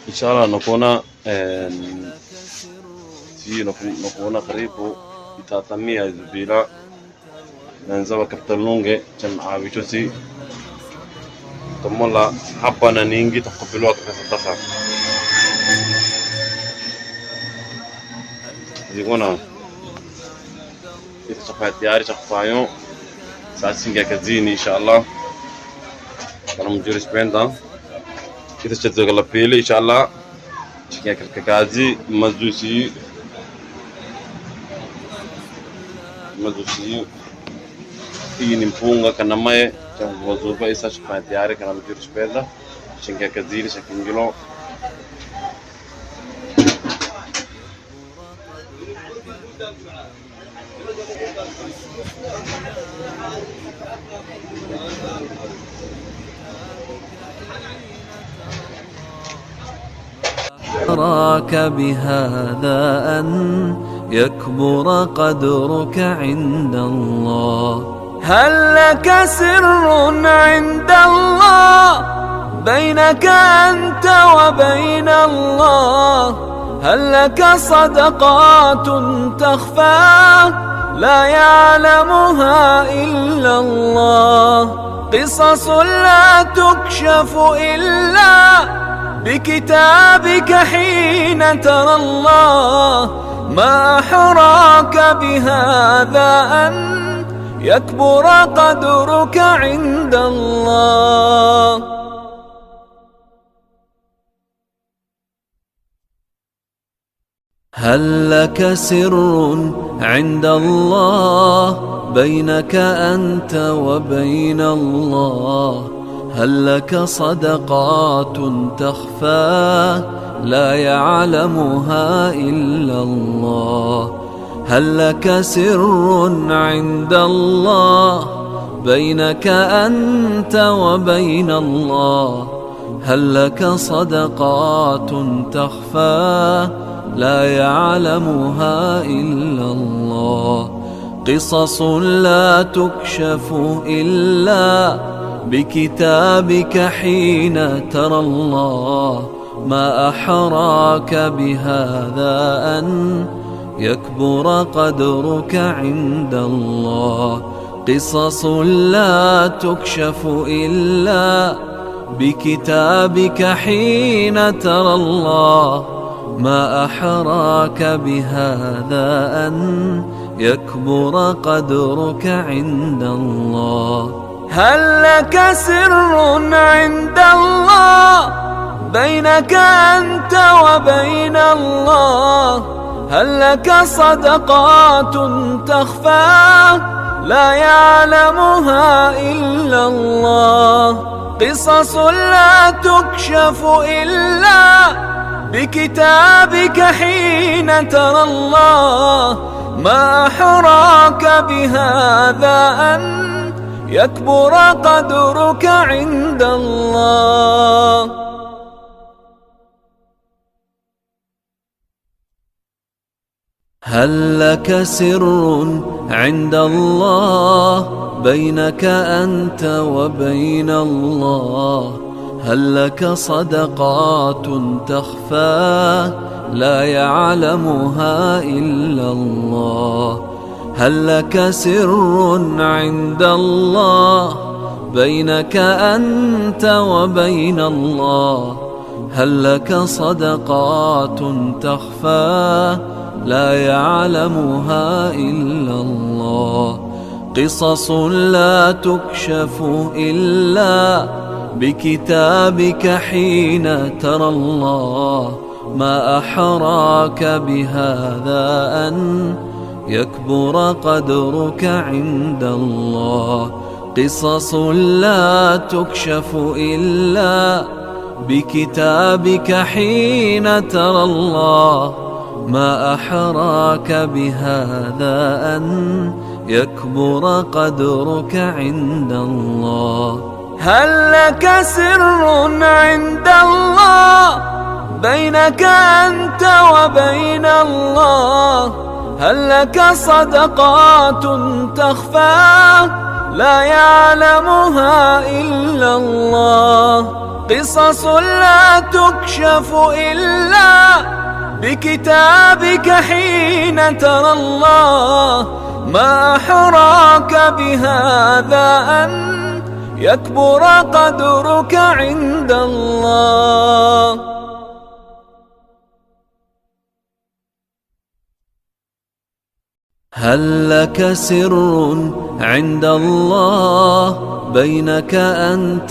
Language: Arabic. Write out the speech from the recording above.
inshallah nakuona karibu itatamia bila nanzawa kaptalunge chan abichosi tamola hapa na ningi taqabilwa kasadaka zigona ita chafat diari chafayo sasinga kazini inshallah kana mjuri spenda kita cedera la pele inshallah chikia kazi mazusi hii ni mpunga kana mae changu wazuba isa chafat diari kana mjuri spenda chikia kazini shakingilo أراك بهذا أن يكبر قدرك عند الله. هل لك سر عند الله بينك أنت وبين الله؟ هل لك صدقات تخفى لا يعلمها إلا الله؟ قصص لا تكشف إلا بكتابك حين ترى الله. ما أحراك بهذا أن يكبر قدرك عند الله. هل لك سر عند الله بينك أنت وبين الله؟ هل لك صدقات تخفى لا يعلمها إلا الله؟ هل لك سر عند الله بينك أنت وبين الله؟ هل لك صدقات تخفى لا يعلمها إلا الله؟ قصص لا تكشف إلا بكتابك حين ترى الله. ما أحراك بهذا أن يكبر قدرك عند الله. قصص لا تكشف إلا بكتابك حين ترى الله. ما أحراك بهذا أن يكبر قدرك عند الله. هل لك سر عند الله بينك أنت وبين الله؟ هل لك صدقات تخفى لا يعلمها إلا الله؟ قصص لا تكشف إلا بكتابك حين ترى الله. ما أحراك بهذا أن يكبر قدرك عند الله. هل لك سر عند الله بينك أنت وبين الله؟ هل لك صدقات تخفى لا يعلمها إلا الله؟ هل لك سر عند الله بينك أنت وبين الله؟ هل لك صدقات تخفى لا يعلمها إلا الله؟ قصص لا تكشف إلا بكتابك حين ترى الله. ما أحراك بهذا أن يكبر قدرك عند الله. قصص لا تكشف إلا بكتابك حين ترى الله. ما أحراك بهذا أن يكبر قدرك عند الله. هل لك سر عند الله بينك أنت وبين الله؟ هل لك صدقات تخفى لا يعلمها إلا الله؟ قصص لا تكشف إلا بكتابك حين ترى الله. ما أحراك بهذا أن يكبر قدرك عند الله. هل لك سر عند الله بينك أنت